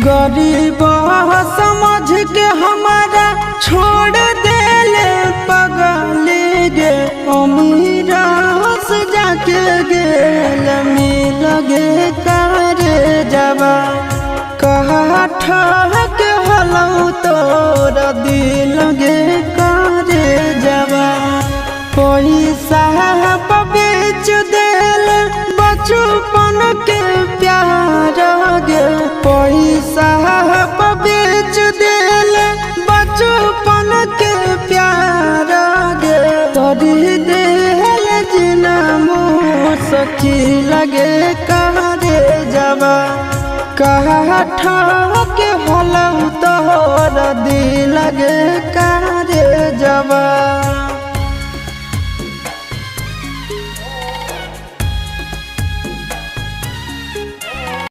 गरीब समझ के हमारा छोड़ देले पगली गे अमीर से जाके गेल मिल गे करे जबा कहा ठहक हलौ तोरा दिल गे करे जबा पैसा बेच देल बचपन के प्यार गे पैसा बेच देल बचपन के प्यार गे तोरी देल जिना सखी लगे करे जबा कहा ठहक हलौ तोरा दिल गे करे जबा।